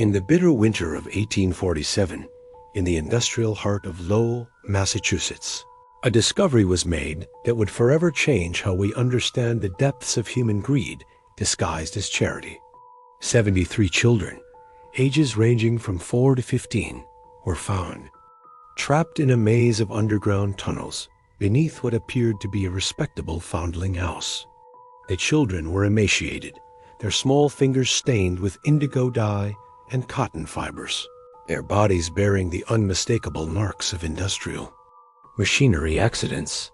In the bitter winter of 1847, in the industrial heart of Lowell, Massachusetts, a discovery was made that would forever change how we understand the depths of human greed disguised as charity. 73 children, ages ranging from 4 to 15, were found, trapped in a maze of underground tunnels beneath what appeared to be a respectable foundling house. The children were emaciated, their small fingers stained with indigo dye and cotton fibers, their bodies bearing the unmistakable marks of industrial machinery accidents.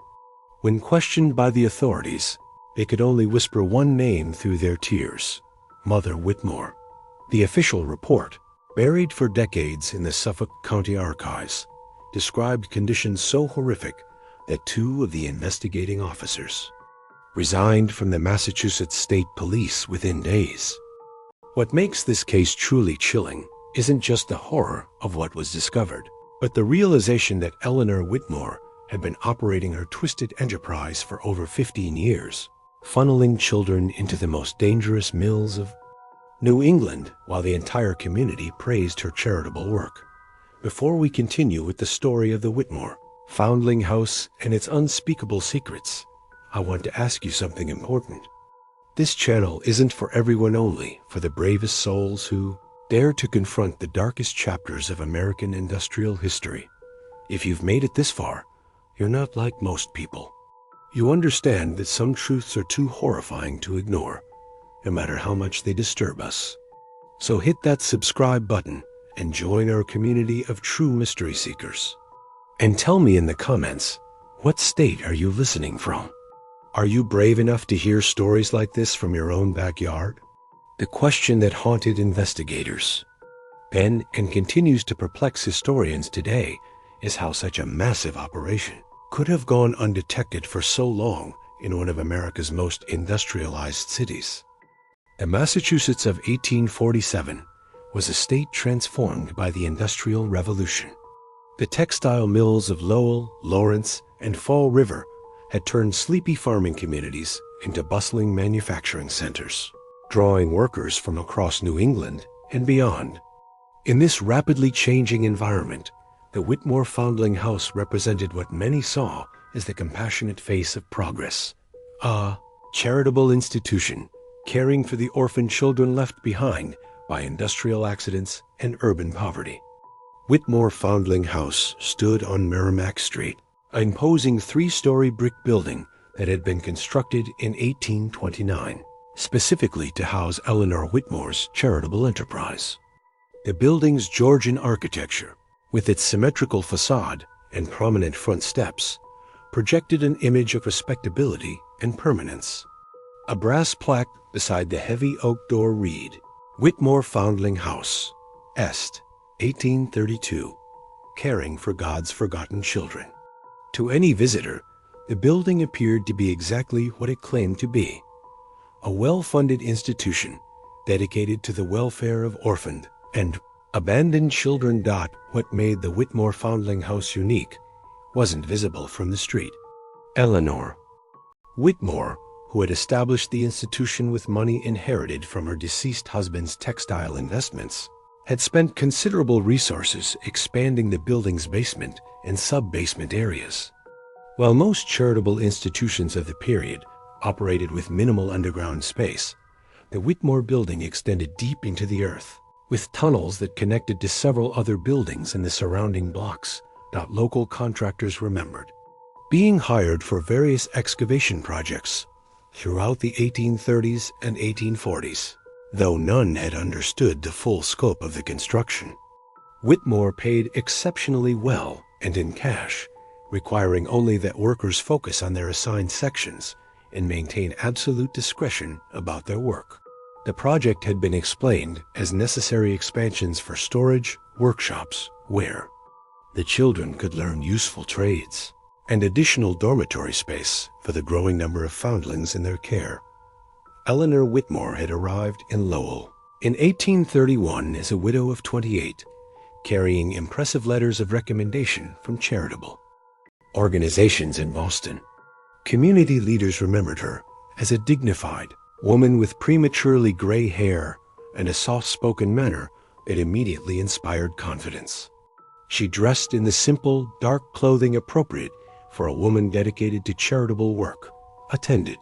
When questioned by the authorities, they could only whisper one name through their tears: Mother Whitmore. The official report, buried for decades in the Suffolk County Archives, described conditions so horrific that 2 of the investigating officers resigned from the Massachusetts State Police within days. What makes this case truly chilling isn't just the horror of what was discovered, but the realization that Eleanor Whitmore had been operating her twisted enterprise for over 15 years, funneling children into the most dangerous mills of New England, while the entire community praised her charitable work. Before we continue with the story of the Whitmore Foundling House and its unspeakable secrets, I want to ask you something important. This channel isn't for everyone, only for the bravest souls who dare to confront the darkest chapters of American industrial history. If you've made it this far, you're not like most people. You understand that some truths are too horrifying to ignore, no matter how much they disturb us. So hit that subscribe button and join our community of true mystery seekers. And tell me in the comments, what state are you listening from? Are you brave enough to hear stories like this from your own backyard? The question that haunted investigators then and continues to perplex historians today is how such a massive operation could have gone undetected for so long in one of America's most industrialized cities. The Massachusetts of 1847 was a state transformed by the Industrial Revolution. The textile mills of Lowell, Lawrence, and Fall River had turned sleepy farming communities into bustling manufacturing centers, drawing workers from across New England and beyond. In this rapidly changing environment, the Whitmore Foundling House represented what many saw as the compassionate face of progress, a charitable institution caring for the orphaned children left behind by industrial accidents and urban poverty. Whitmore Foundling House stood on Merrimack Street, an imposing 3-story brick building that had been constructed in 1829, specifically to house Eleanor Whitmore's charitable enterprise. The building's Georgian architecture, with its symmetrical facade and prominent front steps, projected an image of respectability and permanence. A brass plaque beside the heavy oak door read, "Whitmore Foundling House, Est, 1832, caring for God's forgotten children." To any visitor, the building appeared to be exactly what it claimed to be, a well-funded institution dedicated to the welfare of orphaned and abandoned children. What made the Whitmore Foundling House unique wasn't visible from the street. Eleanor Whitmore, who had established the institution with money inherited from her deceased husband's textile investments, had spent considerable resources expanding the building's basement and sub-basement areas. While most charitable institutions of the period operated with minimal underground space, the Whitmore building extended deep into the earth, with tunnels that connected to several other buildings in the surrounding blocks. Local contractors remembered being hired for various excavation projects throughout the 1830s and 1840s, though none had understood the full scope of the construction. Whitmore paid exceptionally well and in cash, requiring only that workers focus on their assigned sections and maintain absolute discretion about their work. The project had been explained as necessary expansions for storage, workshops, where the children could learn useful trades, and additional dormitory space for the growing number of foundlings in their care. Eleanor Whitmore had arrived in Lowell in 1831 as a widow of 28, carrying impressive letters of recommendation from charitable organizations in Boston. Community leaders remembered her as a dignified woman with prematurely gray hair and a soft-spoken manner that immediately inspired confidence. She dressed in the simple, dark clothing appropriate for a woman dedicated to charitable work, attended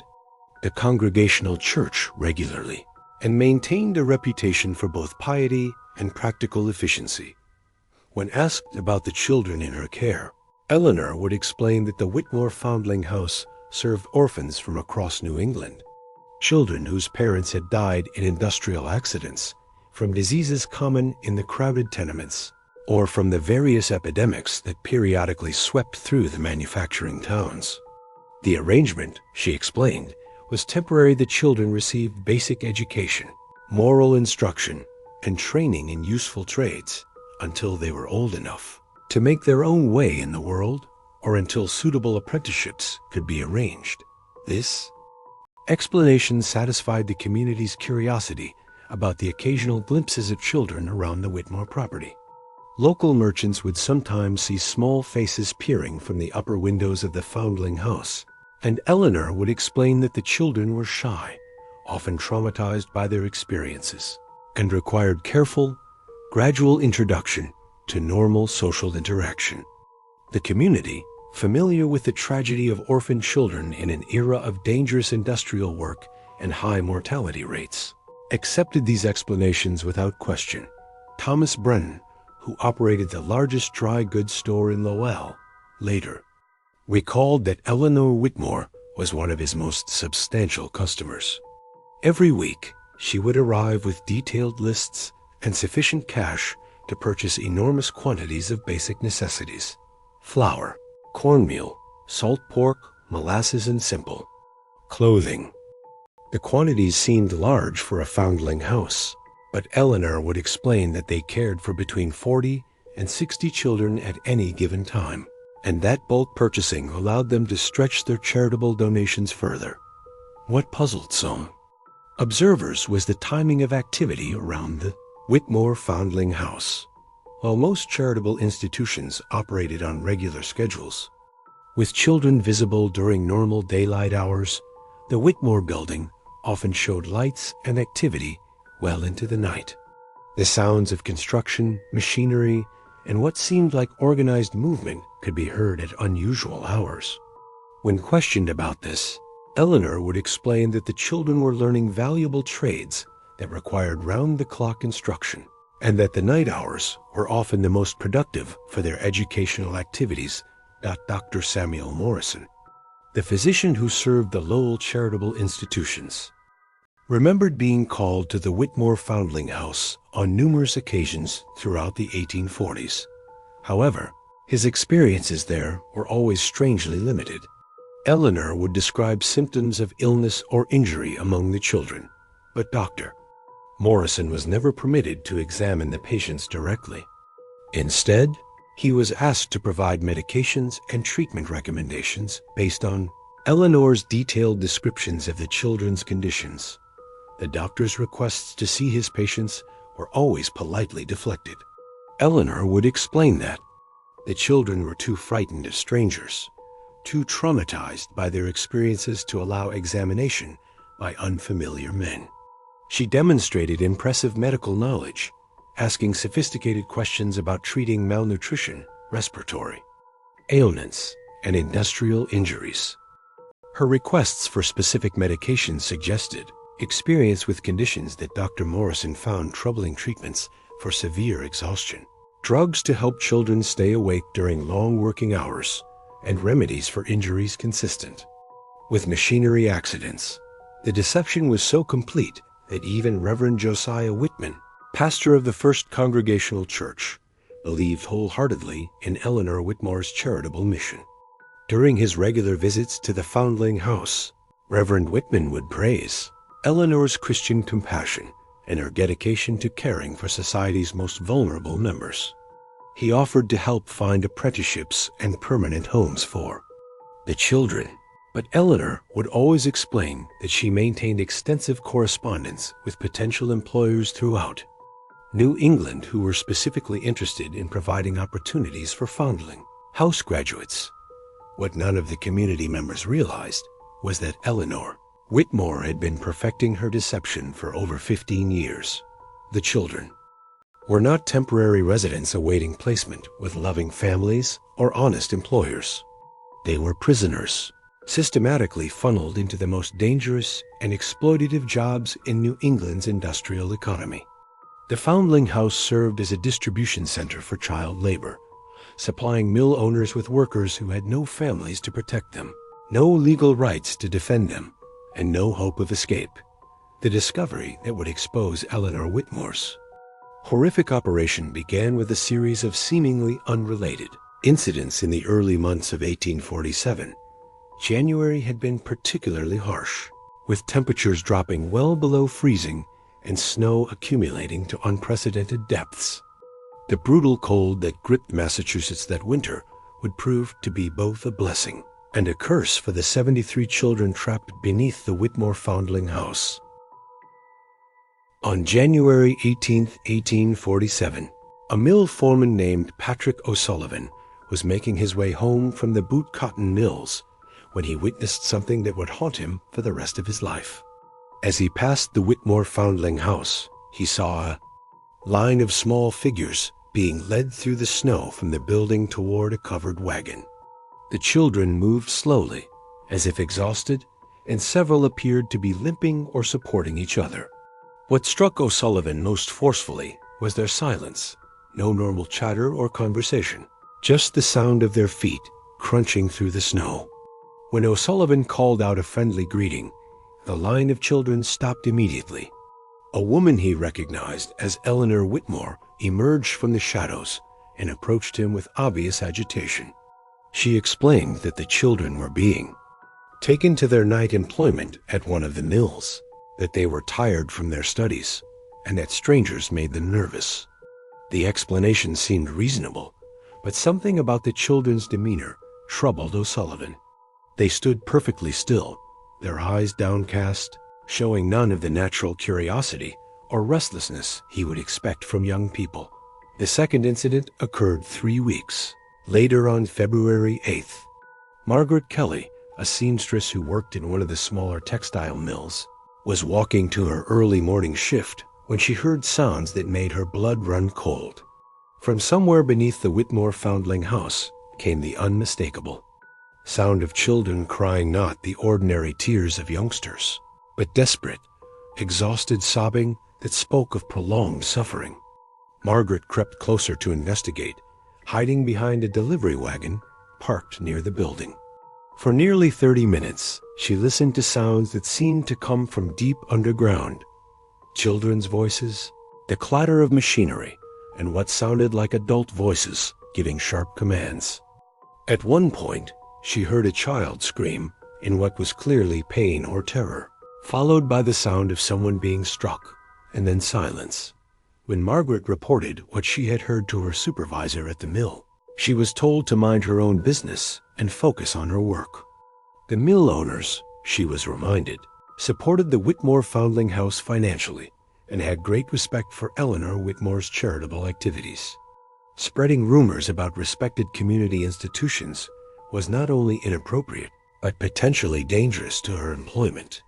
the Congregational church regularly, and maintained a reputation for both piety and practical efficiency. When asked about the children in her care, Eleanor would explain that the Whitmore Foundling House served orphans from across New England, children whose parents had died in industrial accidents, from diseases common in the crowded tenements, or from the various epidemics that periodically swept through the manufacturing towns. The arrangement, she explained, was temporary. The children received basic education, moral instruction, and training in useful trades until they were old enough to make their own way in the world, or until suitable apprenticeships could be arranged. This explanation satisfied the community's curiosity about the occasional glimpses of children around the Whitmore property. Local merchants would sometimes see small faces peering from the upper windows of the Foundling House, and Eleanor would explain that the children were shy, often traumatized by their experiences, and required careful, gradual introduction to normal social interaction. The community, familiar with the tragedy of orphaned children in an era of dangerous industrial work and high mortality rates, accepted these explanations without question. Thomas Brennan, who operated the largest dry goods store in Lowell, later recalled that Eleanor Whitmore was one of his most substantial customers. Every week, she would arrive with detailed lists and sufficient cash to purchase enormous quantities of basic necessities: flour, cornmeal, salt pork, molasses, and simple clothing. The quantities seemed large for a foundling house, but Eleanor would explain that they cared for between 40 and 60 children at any given time, and that bulk purchasing allowed them to stretch their charitable donations further. What puzzled some observers was the timing of activity around the Whitmore Foundling House. While most charitable institutions operated on regular schedules, with children visible during normal daylight hours, the Whitmore building often showed lights and activity well into the night. The sounds of construction, machinery, and what seemed like organized movement could be heard at unusual hours. When questioned about this, Eleanor would explain that the children were learning valuable trades that required round-the-clock instruction, and that the night hours were often the most productive for their educational activities. Dr. Samuel Morrison, the physician who served the Lowell charitable institutions, remembered being called to the Whitmore Foundling House on numerous occasions throughout the 1840s. However, his experiences there were always strangely limited. Eleanor would describe symptoms of illness or injury among the children, but Dr. Morrison was never permitted to examine the patients directly. Instead, he was asked to provide medications and treatment recommendations based on Eleanor's detailed descriptions of the children's conditions. The doctor's requests to see his patients were always politely deflected. Eleanor would explain that the children were too frightened of strangers, too traumatized by their experiences to allow examination by unfamiliar men. She demonstrated impressive medical knowledge, asking sophisticated questions about treating malnutrition, respiratory ailments, and industrial injuries. Her requests for specific medications suggested experience with conditions that Dr. Morrison found troubling: treatments for severe exhaustion, drugs to help children stay awake during long working hours, and remedies for injuries consistent with machinery accidents. The deception was so complete that even Reverend Josiah Whitman, pastor of the First Congregational Church, believed wholeheartedly in Eleanor Whitmore's charitable mission. During his regular visits to the Foundling House, Reverend Whitman would praise Eleanor's Christian compassion and her dedication to caring for society's most vulnerable members. He offered to help find apprenticeships and permanent homes for the children, but Eleanor would always explain that she maintained extensive correspondence with potential employers throughout New England who were specifically interested in providing opportunities for Foundling House graduates. What none of the community members realized was that Eleanor Whitmore had been perfecting her deception for over 15 years. The children were not temporary residents awaiting placement with loving families or honest employers. They were prisoners, systematically funneled into the most dangerous and exploitative jobs in New England's industrial economy. The Foundling House served as a distribution center for child labor, supplying mill owners with workers who had no families to protect them, no legal rights to defend them, and no hope of escape. The discovery that would expose Eleanor Whitmore's horrific operation began with a series of seemingly unrelated incidents in the early months of 1847. January had been particularly harsh, with temperatures dropping well below freezing and snow accumulating to unprecedented depths. The brutal cold that gripped Massachusetts that winter would prove to be both a blessing and a curse for the 73 children trapped beneath the Whitmore Foundling House. On January 18, 1847, a mill foreman named Patrick O'Sullivan was making his way home from the boot cotton mills when he witnessed something that would haunt him for the rest of his life. As he passed the Whitmore Foundling House, he saw a line of small figures being led through the snow from the building toward a covered wagon. The children moved slowly, as if exhausted, and several appeared to be limping or supporting each other. What struck O'Sullivan most forcefully was their silence. No normal chatter or conversation, just the sound of their feet crunching through the snow. When O'Sullivan called out a friendly greeting, the line of children stopped immediately. A woman he recognized as Eleanor Whitmore emerged from the shadows and approached him with obvious agitation. She explained that the children were being taken to their night employment at one of the mills, that they were tired from their studies, and that strangers made them nervous. The explanation seemed reasonable, but something about the children's demeanor troubled O'Sullivan. They stood perfectly still, their eyes downcast, showing none of the natural curiosity or restlessness he would expect from young people. The second incident occurred 3 weeks later, on February 8th. Margaret Kelly, a seamstress who worked in one of the smaller textile mills, was walking to her early morning shift when she heard sounds that made her blood run cold. From somewhere beneath the Whitmore Foundling House came the unmistakable sound of children crying, not the ordinary tears of youngsters, but desperate, exhausted sobbing that spoke of prolonged suffering. Margaret crept closer to investigate, hiding behind a delivery wagon parked near the building. For nearly 30 minutes, she listened to sounds that seemed to come from deep underground. Children's voices, the clatter of machinery, and what sounded like adult voices giving sharp commands. At one point, she heard a child scream in what was clearly pain or terror, followed by the sound of someone being struck, and then silence. When Margaret reported what she had heard to her supervisor at the mill, she was told to mind her own business and focus on her work. The mill owners, she was reminded, supported the Whitmore Foundling House financially and had great respect for Eleanor Whitmore's charitable activities. Spreading rumors about respected community institutions was not only inappropriate, but potentially dangerous to her employment.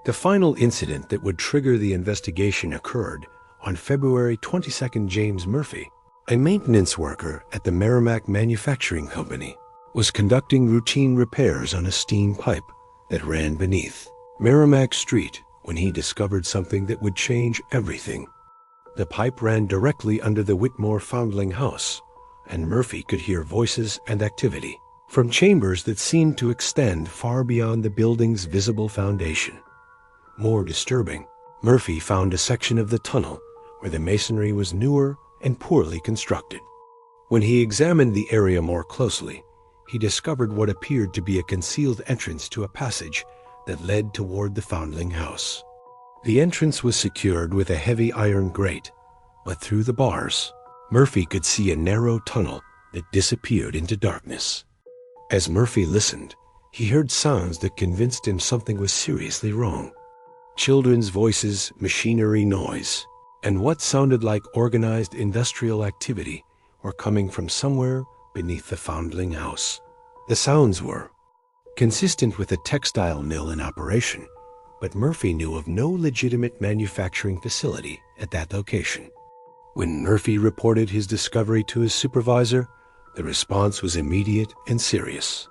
The final incident that would trigger the investigation occurred on February 22nd. James Murphy, a maintenance worker at the Merrimack Manufacturing Company, was conducting routine repairs on a steam pipe that ran beneath Merrimack Street when he discovered something that would change everything. The pipe ran directly under the Whitmore Foundling House, and Murphy could hear voices and activity from chambers that seemed to extend far beyond the building's visible foundation. More disturbing, Murphy found a section of the tunnel where the masonry was newer and poorly constructed. When he examined the area more closely, he discovered what appeared to be a concealed entrance to a passage that led toward the Foundling House. The entrance was secured with a heavy iron grate, but through the bars, Murphy could see a narrow tunnel that disappeared into darkness. As Murphy listened, he heard sounds that convinced him something was seriously wrong. Children's voices, machinery noise, and what sounded like organized industrial activity were coming from somewhere beneath the Foundling House. The sounds were consistent with a textile mill in operation, but Murphy knew of no legitimate manufacturing facility at that location. When Murphy reported his discovery to his supervisor, the response was immediate and serious.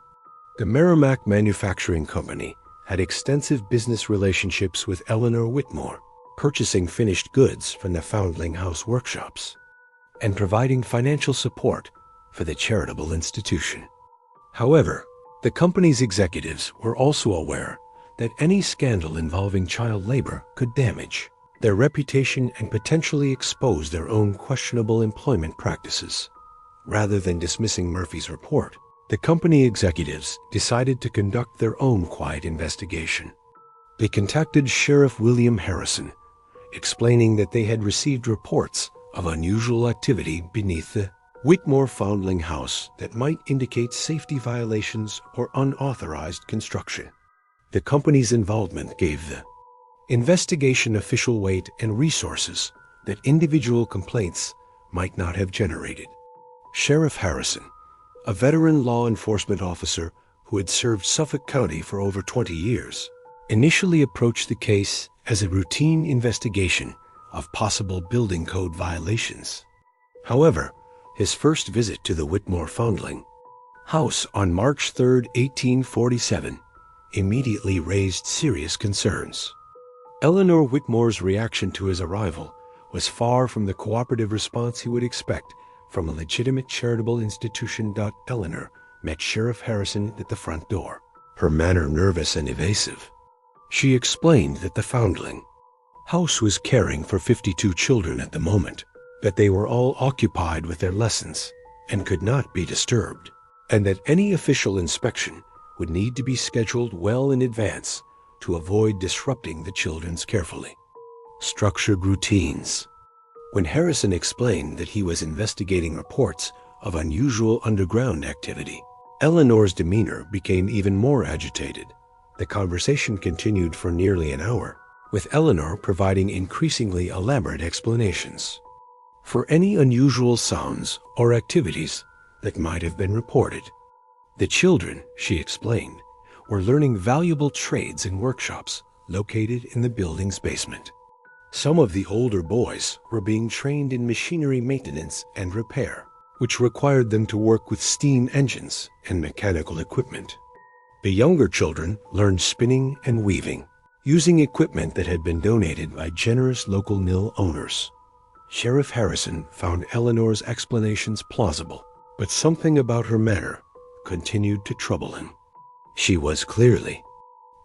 The Merrimack Manufacturing Company had extensive business relationships with Eleanor Whitmore, purchasing finished goods from the Foundling House workshops and providing financial support for the charitable institution. However, the company's executives were also aware that any scandal involving child labor could damage their reputation and potentially expose their own questionable employment practices. Rather than dismissing Murphy's report, the company executives decided to conduct their own quiet investigation. They contacted Sheriff William Harrison, explaining that they had received reports of unusual activity beneath the Whitmore Foundling House that might indicate safety violations or unauthorized construction. The company's involvement gave the investigation official weight and resources that individual complaints might not have generated. Sheriff Harrison, a veteran law enforcement officer who had served Suffolk County for over 20 years, initially approached the case as a routine investigation of possible building code violations. However, his first visit to the Whitmore Foundling House on March 3, 1847, immediately raised serious concerns. Eleanor Whitmore's reaction to his arrival was far from the cooperative response he would expect from a legitimate charitable institution. Eleanor met Sheriff Harrison at the front door, her manner nervous and evasive. She explained that the Foundling House was caring for 52 children at the moment, that they were all occupied with their lessons and could not be disturbed, and that any official inspection would need to be scheduled well in advance to avoid disrupting the children's carefully structured routines. When Harrison explained that he was investigating reports of unusual underground activity, Eleanor's demeanor became even more agitated. The conversation continued for nearly an hour, with Eleanor providing increasingly elaborate explanations for any unusual sounds or activities that might have been reported. The children, she explained, were learning valuable trades in workshops located in the building's basement. Some of the older boys were being trained in machinery maintenance and repair, which required them to work with steam engines and mechanical equipment. The younger children learned spinning and weaving, using equipment that had been donated by generous local mill owners. Sheriff Harrison found Eleanor's explanations plausible, but something about her manner continued to trouble him. She was clearly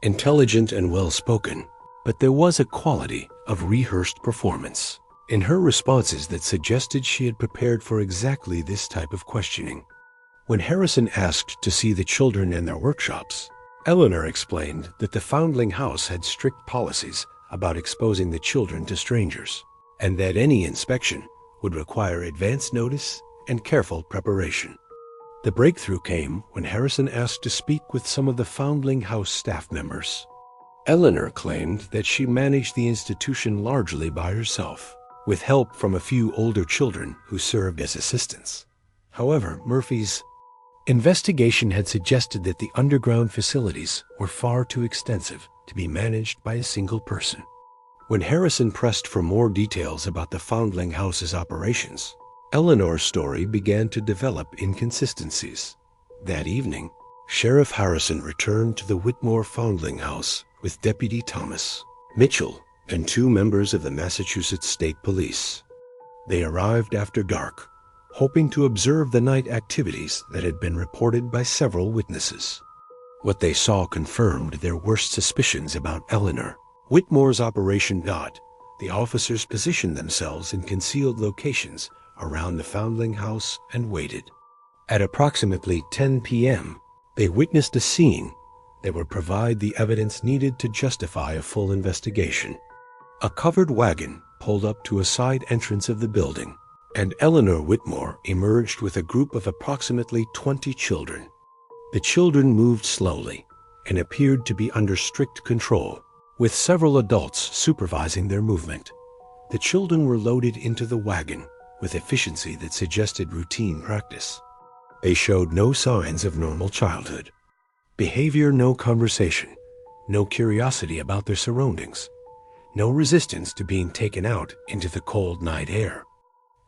intelligent and well-spoken, but there was a quality of rehearsed performance in her responses that suggested she had prepared for exactly this type of questioning. When Harrison asked to see the children in their workshops, Eleanor explained that the Foundling House had strict policies about exposing the children to strangers, and that any inspection would require advance notice and careful preparation. The breakthrough came when Harrison asked to speak with some of the Foundling House staff members. Eleanor claimed that she managed the institution largely by herself, with help from a few older children who served as assistants. However, Murphy's investigation had suggested that the underground facilities were far too extensive to be managed by a single person. When Harrison pressed for more details about the Foundling House's operations, Eleanor's story began to develop inconsistencies. That evening, Sheriff Harrison returned to the Whitmore Foundling House with Deputy Thomas Mitchell and 2 members of the Massachusetts State Police. They arrived after dark, hoping to observe the night activities that had been reported by several witnesses. What they saw confirmed their worst suspicions about Eleanor Whitmore's operation. The officers positioned themselves in concealed locations around the Foundling House and waited. At approximately 10 p.m., they witnessed a scene that would provide the evidence needed to justify a full investigation. A covered wagon pulled up to a side entrance of the building, and Eleanor Whitmore emerged with a group of approximately 20 children. The children moved slowly and appeared to be under strict control, with several adults supervising their movement. The children were loaded into the wagon with efficiency that suggested routine practice. They showed no signs of normal childhood behavior, no conversation, no curiosity about their surroundings, no resistance to being taken out into the cold night air.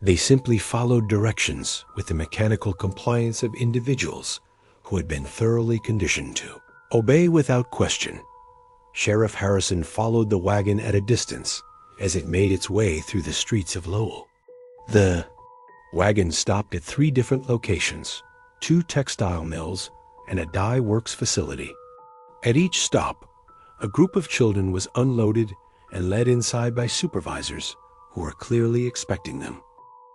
They simply followed directions with the mechanical compliance of individuals who had been thoroughly conditioned to obey without question. Sheriff Harrison followed the wagon at a distance as it made its way through the streets of Lowell. The wagon stopped at 3 different locations, 2 textile mills, and a dye works facility. At each stop, a group of children was unloaded and led inside by supervisors who were clearly expecting them.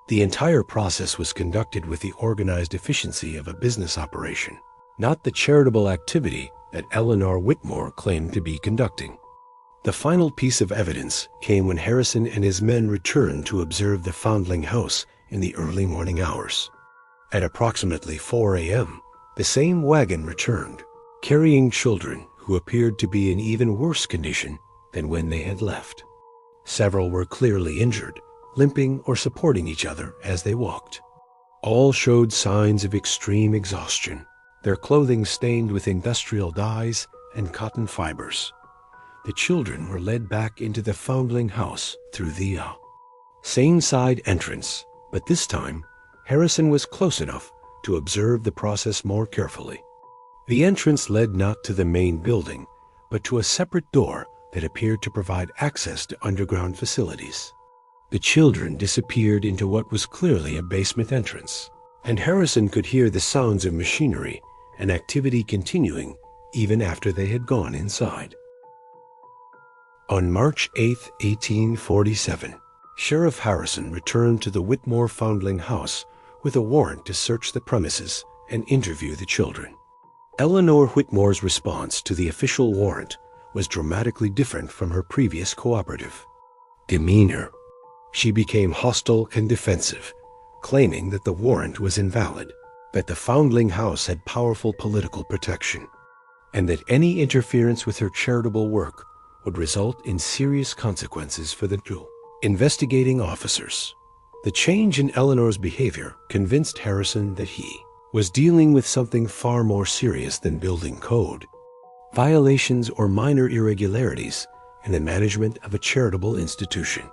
The entire process was conducted with the organized efficiency of a business operation, not the charitable activity that Eleanor Whitmore claimed to be conducting. The final piece of evidence came when Harrison and his men returned to observe the Foundling House in the early morning hours. At approximately 4 a.m., the same wagon returned, carrying children who appeared to be in even worse condition than when they had left. Several were clearly injured, limping or supporting each other as they walked. All showed signs of extreme exhaustion, their clothing stained with industrial dyes and cotton fibers. The children were led back into the Foundling House through the same side entrance, but this time Harrison was close enough to observe the process more carefully. The entrance led not to the main building, but to a separate door that appeared to provide access to underground facilities. The children disappeared into what was clearly a basement entrance, and Harrison could hear the sounds of machinery and activity continuing even after they had gone inside. On March 8, 1847, Sheriff Harrison returned to the Whitmore Foundling House with a warrant to search the premises and interview the children. Eleanor Whitmore's response to the official warrant was dramatically different from her previous cooperative demeanor. She became hostile and defensive, claiming that the warrant was invalid, that the Foundling House had powerful political protection, and that any interference with her charitable work would result in serious consequences for the two investigating officers. The change in Eleanor's behavior convinced Harrison that he was dealing with something far more serious than building code, violations or minor irregularities in the management of a charitable institution.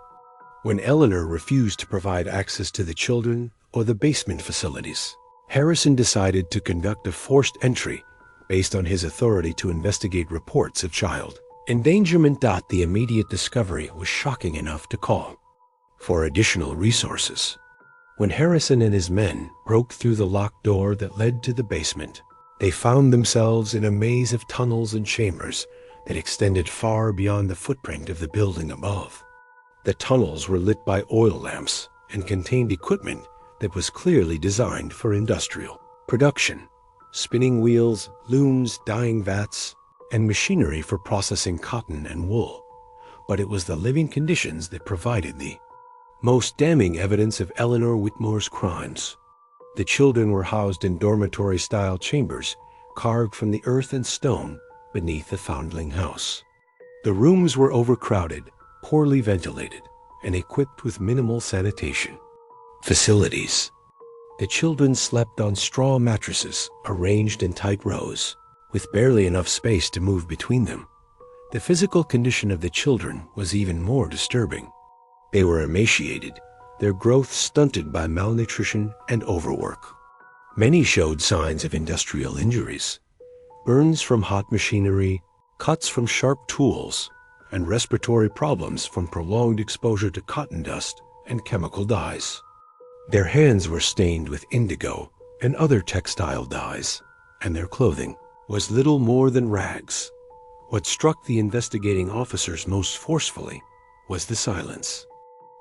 When Eleanor refused to provide access to the children or the basement facilities, Harrison decided to conduct a forced entry based on his authority to investigate reports of child endangerment. The immediate discovery was shocking enough to call for additional resources. When Harrison and his men broke through the locked door that led to the basement, they found themselves in a maze of tunnels and chambers that extended far beyond the footprint of the building above. The tunnels were lit by oil lamps and contained equipment that was clearly designed for industrial production: spinning wheels, looms, dyeing vats, and machinery for processing cotton and wool. But it was the living conditions that provided the most damning evidence of Eleanor Whitmore's crimes. The children were housed in dormitory-style chambers carved from the earth and stone beneath the Foundling House. The rooms were overcrowded, poorly ventilated, and equipped with minimal sanitation facilities. The children slept on straw mattresses arranged in tight rows, with barely enough space to move between them. The physical condition of the children was even more disturbing. They were emaciated, their growth stunted by malnutrition and overwork. Many showed signs of industrial injuries: burns from hot machinery, cuts from sharp tools, and respiratory problems from prolonged exposure to cotton dust and chemical dyes. Their hands were stained with indigo and other textile dyes, and their clothing was little more than rags. What struck the investigating officers most forcefully was the silence.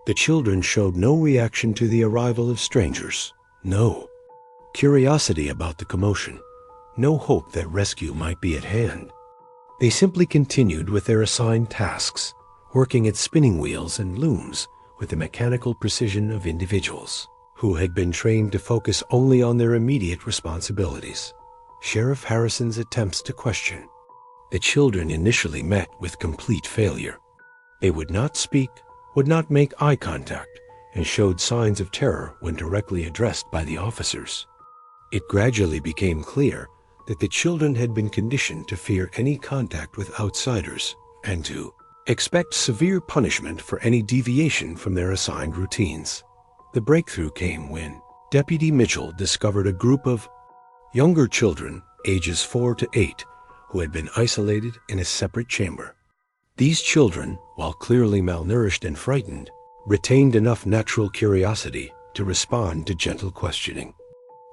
The children showed no reaction to the arrival of strangers, no curiosity about the commotion, no hope that rescue might be at hand. They simply continued with their assigned tasks, working at spinning wheels and looms with the mechanical precision of individuals who had been trained to focus only on their immediate responsibilities. Sheriff Harrison's attempts to question the children initially met with complete failure. They would not speak, would not make eye contact, and showed signs of terror when directly addressed by the officers. It gradually became clear that the children had been conditioned to fear any contact with outsiders and to expect severe punishment for any deviation from their assigned routines. The breakthrough came when Deputy Mitchell discovered a group of younger children, ages 4 to 8, who had been isolated in a separate chamber. These children, while clearly malnourished and frightened, retained enough natural curiosity to respond to gentle questioning.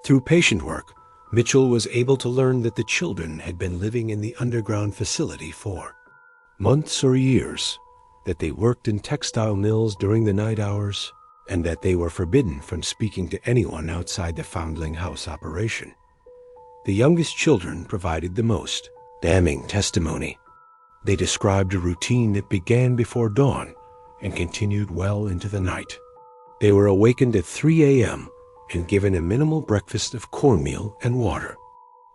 Through patient work, Mitchell was able to learn that the children had been living in the underground facility for months or years, that they worked in textile mills during the night hours, and that they were forbidden from speaking to anyone outside the Foundling House operation. The youngest children provided the most damning testimony. They described a routine that began before dawn and continued well into the night. They were awakened at 3 a.m. and given a minimal breakfast of cornmeal and water.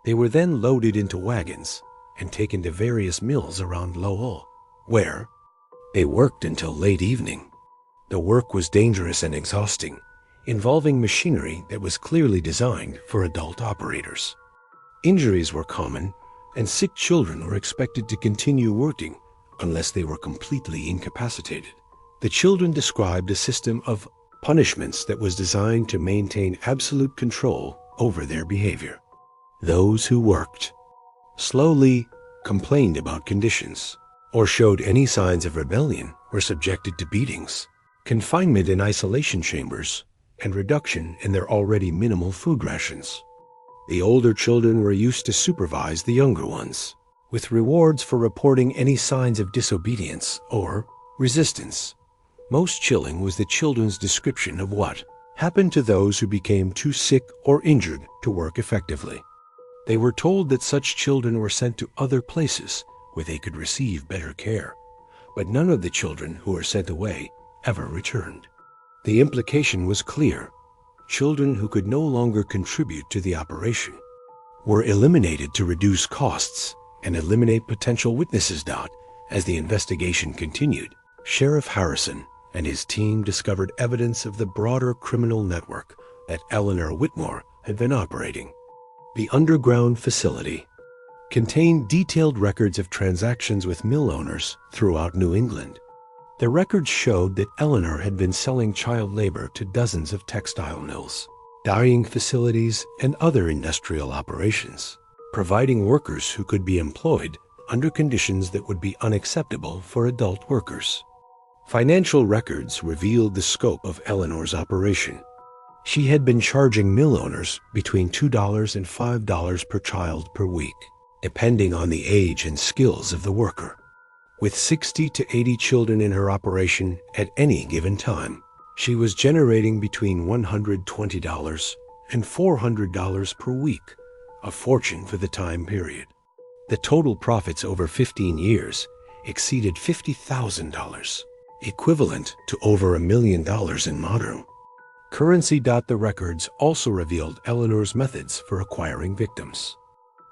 They were then loaded into wagons and taken to various mills around Lowell, where they worked until late evening. The work was dangerous and exhausting, involving machinery that was clearly designed for adult operators. Injuries were common, and sick children were expected to continue working unless they were completely incapacitated. The children described a system of punishments that was designed to maintain absolute control over their behavior. Those who worked slowly complained about conditions or showed any signs of rebellion were subjected to beatings, confinement in isolation chambers, and reduction in their already minimal food rations. The older children were used to supervise the younger ones, with rewards for reporting any signs of disobedience or resistance. Most chilling was the children's description of what happened to those who became too sick or injured to work effectively. They were told that such children were sent to other places where they could receive better care, but none of the children who were sent away ever returned. The implication was clear. Children who could no longer contribute to the operation were eliminated to reduce costs and eliminate potential witnesses. As the investigation continued, Sheriff Harrison and his team discovered evidence of the broader criminal network that Eleanor Whitmore had been operating. The underground facility contained detailed records of transactions with mill owners throughout New England. The records showed that Eleanor had been selling child labor to dozens of textile mills, dyeing facilities, and other industrial operations, providing workers who could be employed under conditions that would be unacceptable for adult workers. Financial records revealed the scope of Eleanor's operation. She had been charging mill owners between $2 and $5 per child per week, depending on the age and skills of the worker. With 60 to 80 children in her operation at any given time, she was generating between $120 and $400 per week, a fortune for the time period. The total profits over 15 years exceeded $50,000, equivalent to over $1 million in modern currency. The records also revealed Eleanor's methods for acquiring victims.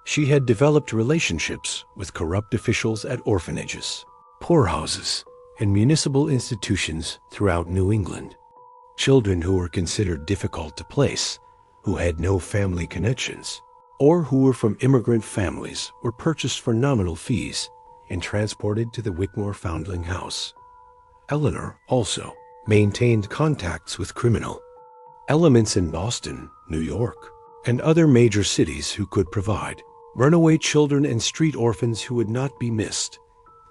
She had developed relationships with corrupt officials at orphanages, poorhouses, and municipal institutions throughout New England. Children who were considered difficult to place, who had no family connections, or who were from immigrant families were purchased for nominal fees and transported to the Whitmore Foundling House. Eleanor also maintained contacts with criminal elements in Boston, New York, and other major cities who could provide runaway children and street orphans who would not be missed.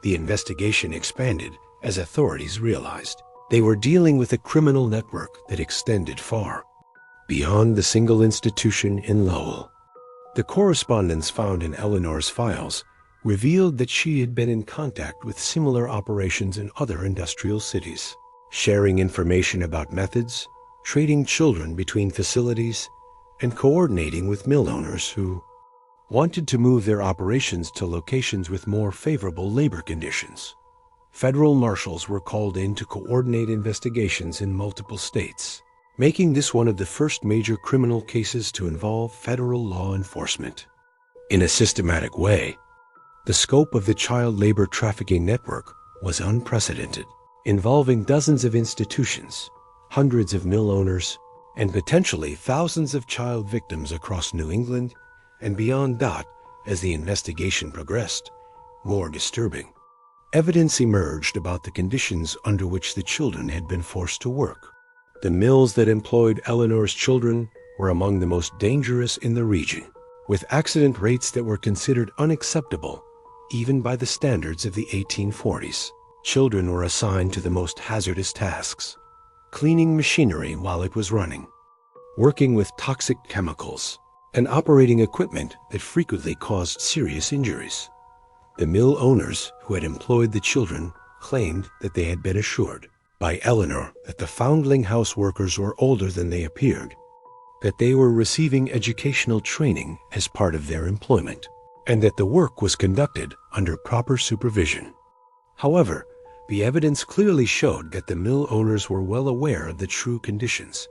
The investigation expanded as authorities realized they were dealing with a criminal network that extended far beyond the single institution in Lowell. The correspondence found in Eleanor's files revealed that she had been in contact with similar operations in other industrial cities, sharing information about methods, trading children between facilities, and coordinating with mill owners who wanted to move their operations to locations with more favorable labor conditions. Federal marshals were called in to coordinate investigations in multiple states, making this one of the first major criminal cases to involve federal law enforcement. In a systematic way, the scope of the child labor trafficking network was unprecedented, involving dozens of institutions, hundreds of mill owners, and potentially thousands of child victims across New England and beyond. As the investigation progressed, more disturbing evidence emerged about the conditions under which the children had been forced to work. The mills that employed Eleanor's children were among the most dangerous in the region, with accident rates that were considered unacceptable even by the standards of the 1840s. Children were assigned to the most hazardous tasks: cleaning machinery while it was running, working with toxic chemicals, and operating equipment that frequently caused serious injuries. The mill owners who had employed the children claimed that they had been assured by Eleanor that the Foundling House workers were older than they appeared, that they were receiving educational training as part of their employment, and that the work was conducted under proper supervision. However, the evidence clearly showed that the mill owners were well aware of the true conditions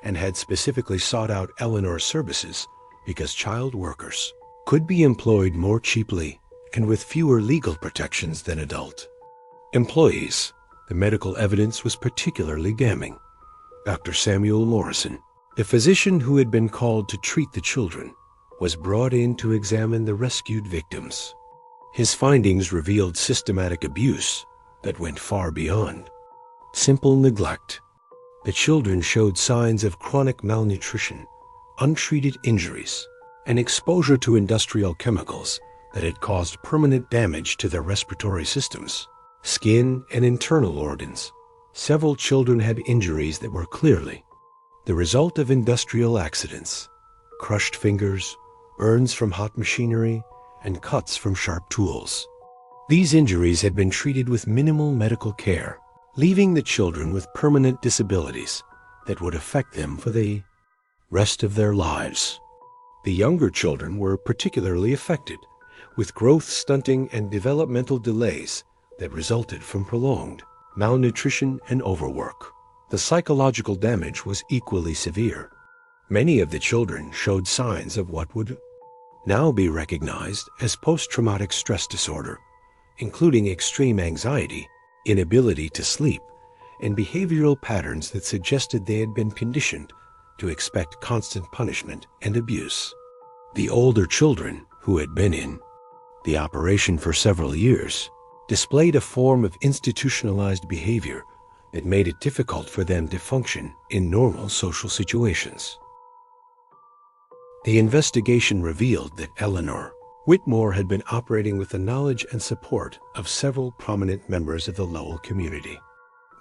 and had specifically sought out Eleanor's services because child workers could be employed more cheaply and with fewer legal protections than adult employees. The medical evidence was particularly damning. Dr. Samuel Morrison, the physician who had been called to treat the children, was brought in to examine the rescued victims. His findings revealed systematic abuse that went far beyond simple neglect. The children showed signs of chronic malnutrition, untreated injuries, and exposure to industrial chemicals that had caused permanent damage to their respiratory systems, skin, and internal organs. Several children had injuries that were clearly the result of industrial accidents: crushed fingers, burns from hot machinery, and cuts from sharp tools. These injuries had been treated with minimal medical care, leaving the children with permanent disabilities that would affect them for the rest of their lives. The younger children were particularly affected, with growth stunting and developmental delays that resulted from prolonged malnutrition and overwork. The psychological damage was equally severe. Many of the children showed signs of what would now be recognized as post-traumatic stress disorder, including extreme anxiety, inability to sleep, and behavioral patterns that suggested they had been conditioned to expect constant punishment and abuse. The older children, who had been in the operation for several years, displayed a form of institutionalized behavior that made it difficult for them to function in normal social situations. The investigation revealed that Eleanor Whitmore had been operating with the knowledge and support of several prominent members of the Lowell community.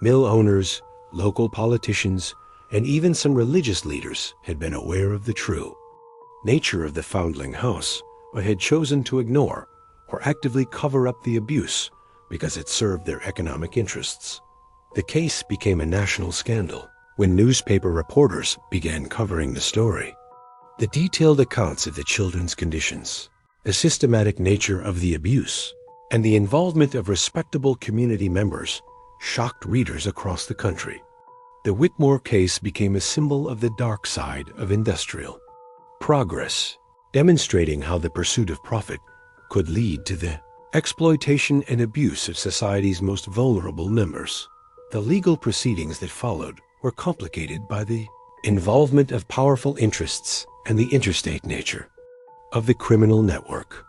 Mill owners, local politicians, and even some religious leaders had been aware of the true nature of the Foundling House, but had chosen to ignore or actively cover up the abuse because it served their economic interests. The case became a national scandal when newspaper reporters began covering the story. The detailed accounts of the children's conditions, the systematic nature of the abuse, and the involvement of respectable community members shocked readers across the country. The Whitmore case became a symbol of the dark side of industrial progress, demonstrating how the pursuit of profit could lead to the exploitation and abuse of society's most vulnerable members. The legal proceedings that followed were complicated by the involvement of powerful interests and the interstate nature of the criminal network.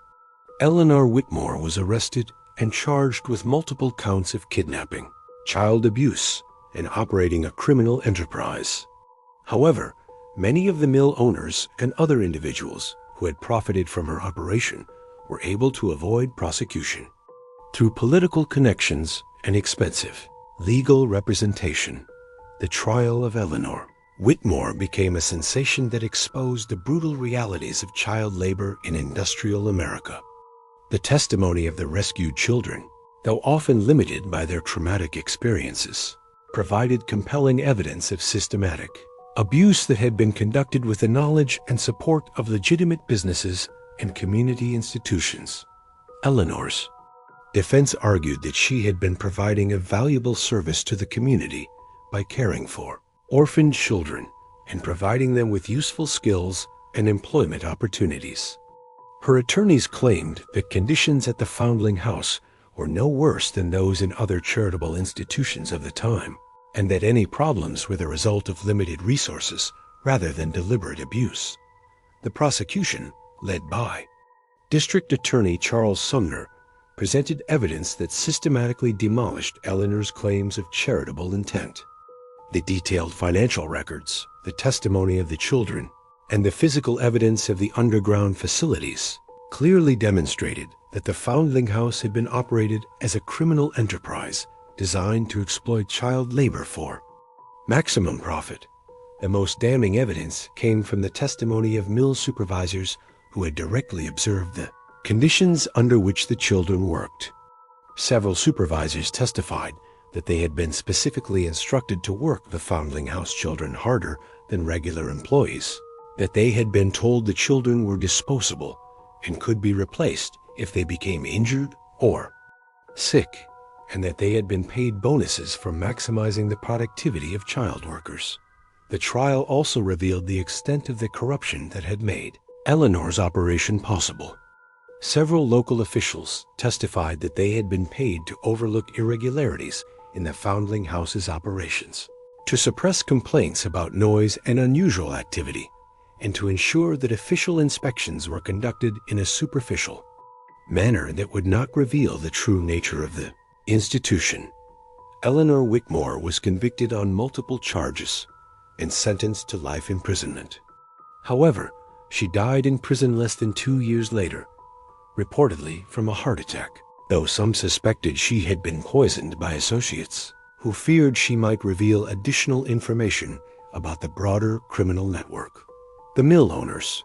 Eleanor Whitmore was arrested and charged with multiple counts of kidnapping, child abuse, and operating a criminal enterprise. However, many of the mill owners and other individuals who had profited from her operation were able to avoid prosecution. Through political connections and expensive legal representation, the trial of Eleanor Whitmore became a sensation that exposed the brutal realities of child labor in industrial America. The testimony of the rescued children, though often limited by their traumatic experiences, provided compelling evidence of systematic abuse that had been conducted with the knowledge and support of legitimate businesses and community institutions. Eleanor's defense argued that she had been providing a valuable service to the community by caring for orphaned children and providing them with useful skills and employment opportunities. Her attorneys claimed that conditions at the Foundling House were no worse than those in other charitable institutions of the time, and that any problems were the result of limited resources rather than deliberate abuse. The prosecution, led by District Attorney Charles Sumner, presented evidence that systematically demolished Eleanor's claims of charitable intent. The detailed financial records, the testimony of the children, and the physical evidence of the underground facilities clearly demonstrated that the Foundling House had been operated as a criminal enterprise designed to exploit child labor for maximum profit. The most damning evidence came from the testimony of mill supervisors who had directly observed the conditions under which the children worked. Several supervisors testified that they had been specifically instructed to work the Foundling House children harder than regular employees, that they had been told the children were disposable and could be replaced if they became injured or sick, and that they had been paid bonuses for maximizing the productivity of child workers. The trial also revealed the extent of the corruption that had made Eleanor's operation possible. Several local officials testified that they had been paid to overlook irregularities in the Foundling House's operations, to suppress complaints about noise and unusual activity, and to ensure that official inspections were conducted in a superficial manner that would not reveal the true nature of the institution. Eleanor Whitmore was convicted on multiple charges and sentenced to life imprisonment. However, she died in prison less than 2 years later, reportedly from a heart attack, though some suspected she had been poisoned by associates who feared she might reveal additional information about the broader criminal network. The mill owners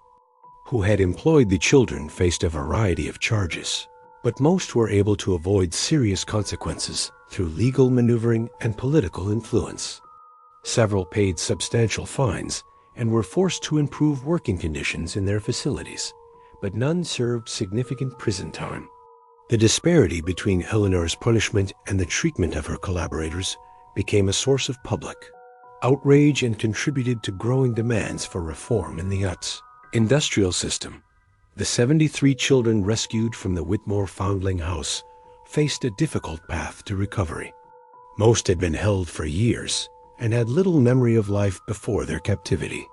who had employed the children faced a variety of charges, but most were able to avoid serious consequences through legal maneuvering and political influence. Several paid substantial fines and were forced to improve working conditions in their facilities, but none served significant prison time. The disparity between Eleanor's punishment and the treatment of her collaborators became a source of public outrage and contributed to growing demands for reform in the industrial system. The 73 children rescued from the Whitmore Foundling House faced a difficult path to recovery. Most had been held for years and had little memory of life before their captivity.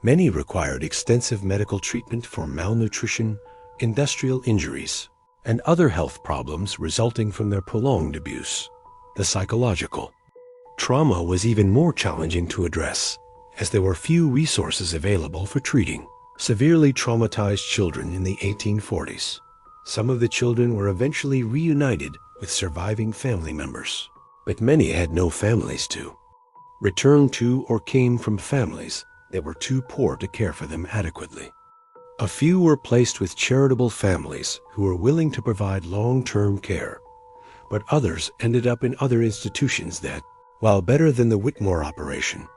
Many required extensive medical treatment for malnutrition, industrial injuries, and other health problems resulting from their prolonged abuse. The psychological trauma was even more challenging to address, as there were few resources available for treating severely traumatized children in the 1840s. Some of the children were eventually reunited with surviving family members, but many had no families to return to or came from families that were too poor to care for them adequately. A few were placed with charitable families who were willing to provide long-term care, but others ended up in other institutions that, while better than the Whitmore operation,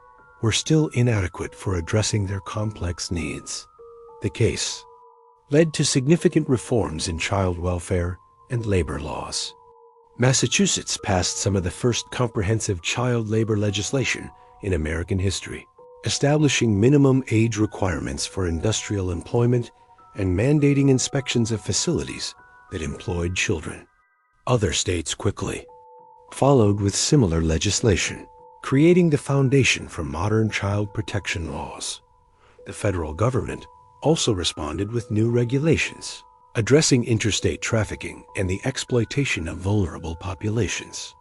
were still inadequate for addressing their complex needs. The case led to significant reforms in child welfare and labor laws. Massachusetts passed some of the first comprehensive child labor legislation in American history, establishing minimum age requirements for industrial employment and mandating inspections of facilities that employed children. Other states quickly followed with similar legislation, creating the foundation for modern child protection laws. The federal government also responded with new regulations, addressing interstate trafficking and the exploitation of vulnerable populations.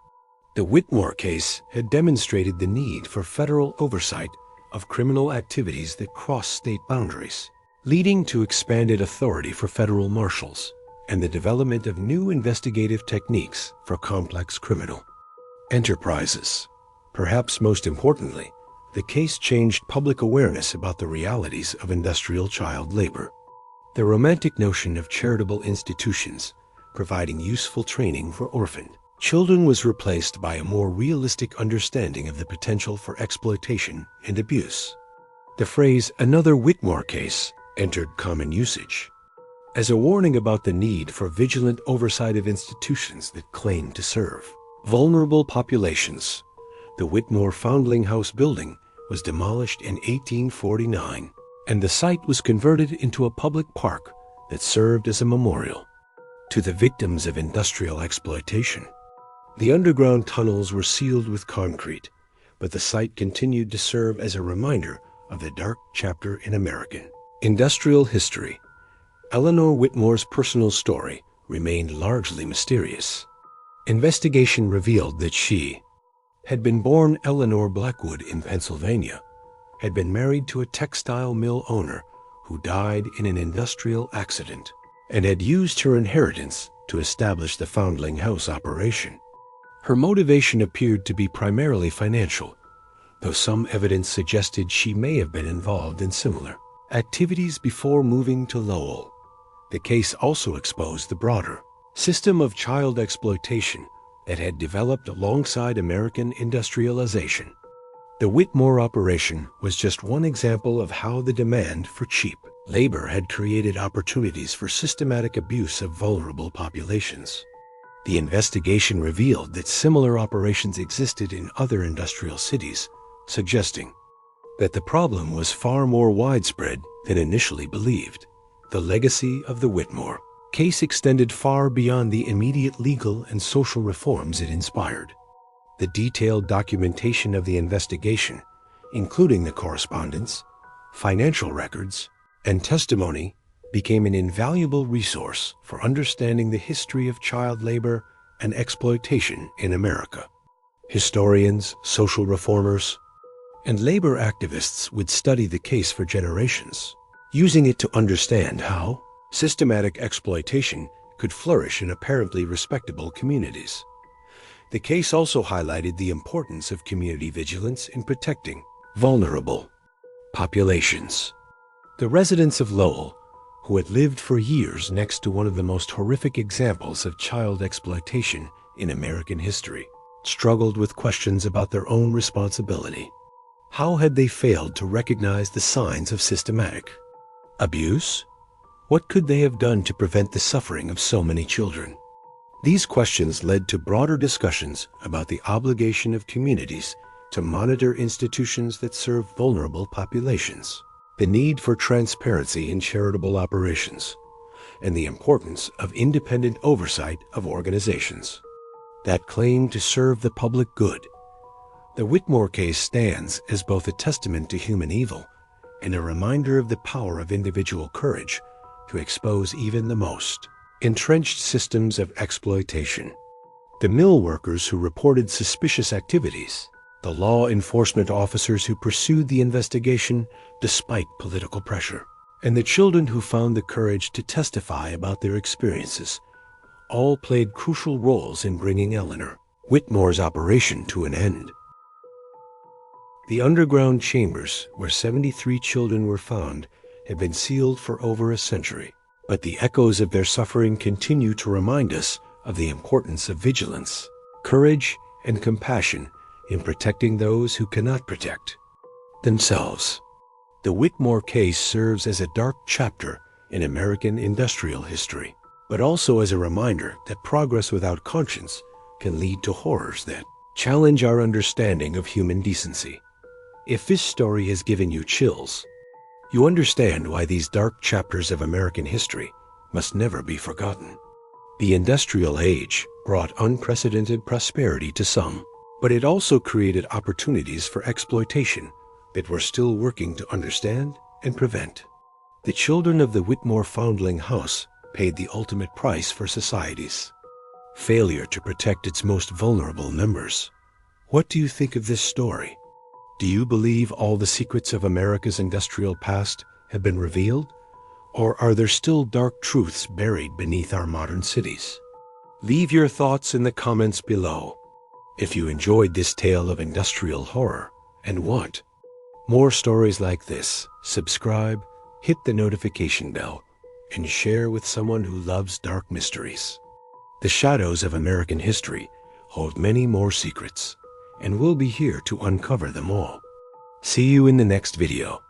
The Whitmore case had demonstrated the need for federal oversight of criminal activities that cross state boundaries, leading to expanded authority for federal marshals and the development of new investigative techniques for complex criminal enterprises. Perhaps most importantly, the case changed public awareness about the realities of industrial child labor. The romantic notion of charitable institutions providing useful training for orphaned children was replaced by a more realistic understanding of the potential for exploitation and abuse. The phrase "another Whitmore case" entered common usage as a warning about the need for vigilant oversight of institutions that claim to serve vulnerable populations. The Whitmore Foundling House building was demolished in 1849, and the site was converted into a public park that served as a memorial to the victims of industrial exploitation. The underground tunnels were sealed with concrete, but the site continued to serve as a reminder of the dark chapter in American industrial history. Eleanor Whitmore's personal story remained largely mysterious. Investigation revealed that she had been born Eleanor Blackwood in Pennsylvania, had been married to a textile mill owner who died in an industrial accident, and had used her inheritance to establish the Foundling House operation. Her motivation appeared to be primarily financial, though some evidence suggested she may have been involved in similar activities before moving to Lowell. The case also exposed the broader system of child exploitation that had developed alongside American industrialization. The Whitmore operation was just one example of how the demand for cheap labor had created opportunities for systematic abuse of vulnerable populations. The investigation revealed that similar operations existed in other industrial cities, suggesting that the problem was far more widespread than initially believed. The legacy of the Whitmore case extended far beyond the immediate legal and social reforms it inspired. The detailed documentation of the investigation, including the correspondence, financial records, and testimony, became an invaluable resource for understanding the history of child labor and exploitation in America. Historians, social reformers, and labor activists would study the case for generations, using it to understand how systematic exploitation could flourish in apparently respectable communities. The case also highlighted the importance of community vigilance in protecting vulnerable populations. The residents of Lowell, who had lived for years next to one of the most horrific examples of child exploitation in American history, struggled with questions about their own responsibility. How had they failed to recognize the signs of systematic abuse? What could they have done to prevent the suffering of so many children? These questions led to broader discussions about the obligation of communities to monitor institutions that serve vulnerable populations, the need for transparency in charitable operations, and the importance of independent oversight of organizations that claim to serve the public good. The Whitmore case stands as both a testament to human evil and a reminder of the power of individual courage to expose even the most entrenched systems of exploitation. The mill workers who reported suspicious activities, the law enforcement officers who pursued the investigation despite political pressure, and the children who found the courage to testify about their experiences, all played crucial roles in bringing Eleanor Whitmore's operation to an end. The underground chambers where 73 children were found had been sealed for over a century, but the echoes of their suffering continue to remind us of the importance of vigilance, courage, and compassion in protecting those who cannot protect themselves. The Whitmore case serves as a dark chapter in American industrial history, but also as a reminder that progress without conscience can lead to horrors that challenge our understanding of human decency. If this story has given you chills, you understand why these dark chapters of American history must never be forgotten. The industrial age brought unprecedented prosperity to some, but it also created opportunities for exploitation that we're still working to understand and prevent. The children of the Whitmore Foundling House paid the ultimate price for society's failure to protect its most vulnerable members. What do you think of this story? Do you believe all the secrets of America's industrial past have been revealed? Or are there still dark truths buried beneath our modern cities? Leave your thoughts in the comments below. If you enjoyed this tale of industrial horror and want more stories like this, subscribe, hit the notification bell, and share with someone who loves dark mysteries. The shadows of American history hold many more secrets, and we'll be here to uncover them all. See you in the next video.